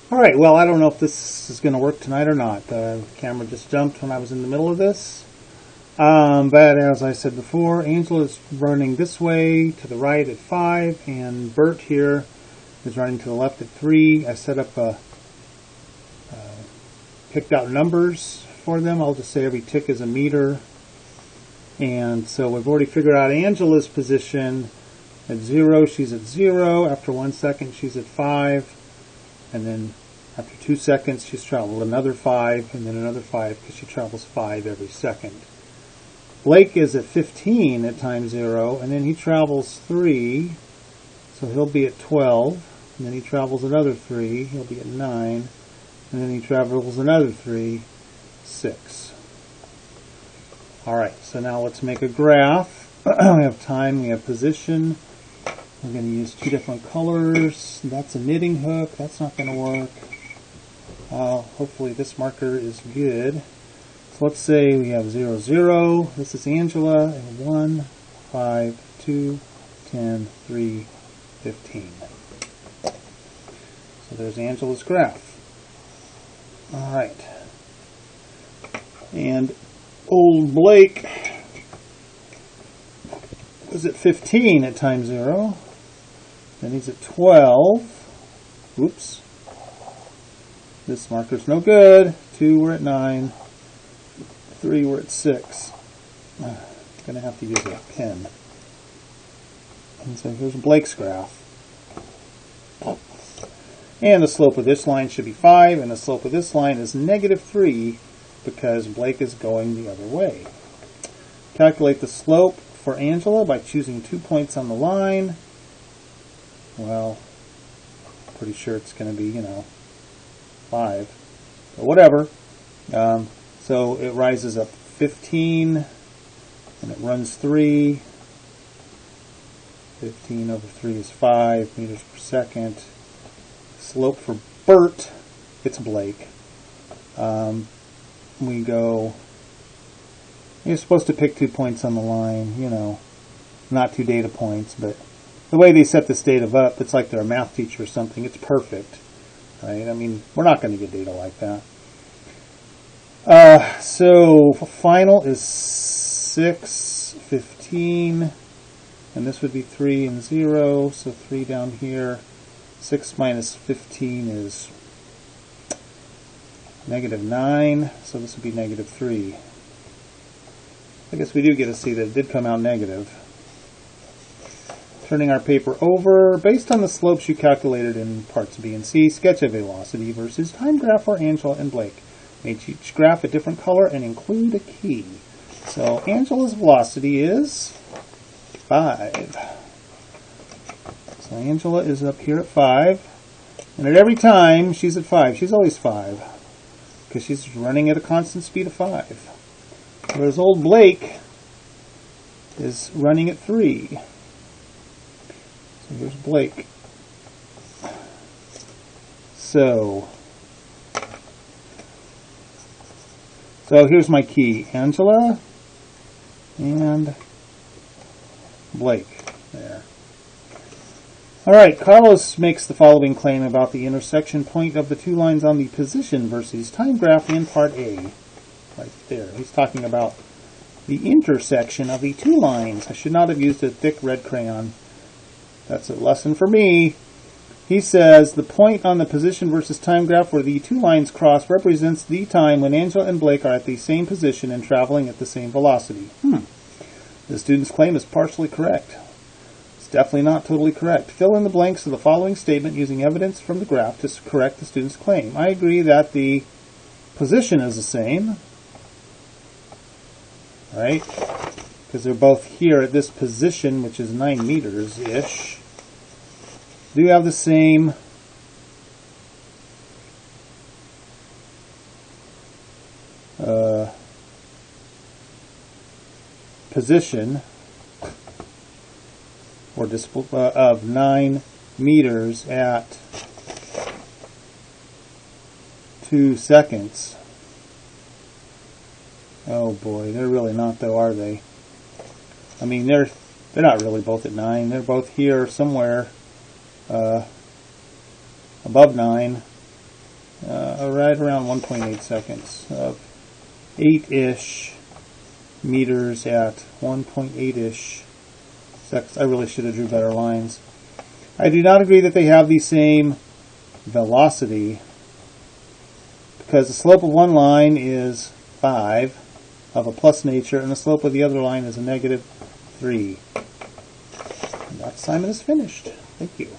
All right, well, I don't know if this is going to work tonight or not. The camera just jumped when I was in the middle of this. But as I said before, Angela is running this way to the right at 5, and Bert here is running to the left at 3. I set up picked out numbers for them. I'll just say every tick is a meter. And so we've already figured out Angela's position at 0. She's at 0. After 1 second, she's at 5. And then after 2 seconds, she's traveled another 5, and then another 5, because she travels 5 every second. Blake is at 15 at time 0, and then he travels 3, so he'll be at 12. And then he travels another 3, he'll be at 9. And then he travels another 3, 6. Alright, so now let's make a graph. We have time, we have position. We're going to use 2 different colors. That's a knitting hook. That's not going to work. Hopefully this marker is good. So let's say we have 0, 0. This is Angela. And 1, 5, 2, 10, 3, 15. So there's Angela's graph. Alright. And old Blake was at 15 at time 0. Then he's at 12. Oops. This marker's no good. 2, we're at 9. 3, we're at 6. Gonna have to use a pen. And so here's Blake's graph. And the slope of this line should be 5, and the slope of this line is -3 because Blake is going the other way. Calculate the slope for Angela by choosing 2 points on the line. Well, pretty sure it's going to be, 5. But whatever. So it rises up 15, and it runs 3. 15 over 3 is 5 meters per second. Slope for Bert, it's Blake. We go, you're supposed to pick 2 points on the line, not 2 data points, but the way they set this data up, it's like they're a math teacher or something. It's perfect, right? I mean, we're not going to get data like that. So final is 6, 15, and this would be 3 and 0, so 3 down here. 6 minus 15 is -9, so this would be -3. I guess we do get to see that it did come out negative. Turning our paper over, based on the slopes you calculated in parts B and C, sketch a velocity versus time graph for Angela and Blake. Make each graph a different color and include a key. So Angela's velocity is 5. So Angela is up here at 5. And at every time she's at 5. She's always 5. Because she's running at a constant speed of 5. Whereas old Blake is running at 3. So here's Blake. So here's my key. Angela and Blake. There. Alright, Carlos makes the following claim about the intersection point of the 2 lines on the position versus time graph in part A. Right there. He's talking about the intersection of the 2 lines. I should not have used a thick red crayon. That's a lesson for me. He says the point on the position versus time graph where the 2 lines cross represents the time when Angela and Blake are at the same position and traveling at the same velocity. The student's claim is partially correct. It's definitely not totally correct. Fill in the blanks of the following statement using evidence from the graph to correct the student's claim. I agree that the position is the same, right? Because they're both here at this position, which is 9 meters-ish. Do have the same position or of 9 meters at 2 seconds. Oh boy, they're really not though, are they? I mean, they're not really both at 9. They're both here somewhere above 9. right around 1.8 seconds of 8-ish meters at 1.8-ish seconds. I really should have drew better lines. I do not agree that they have the same velocity, because the slope of one line is 5 of a plus nature, and the slope of the other line is a negative 3. And that assignment is finished. Thank you.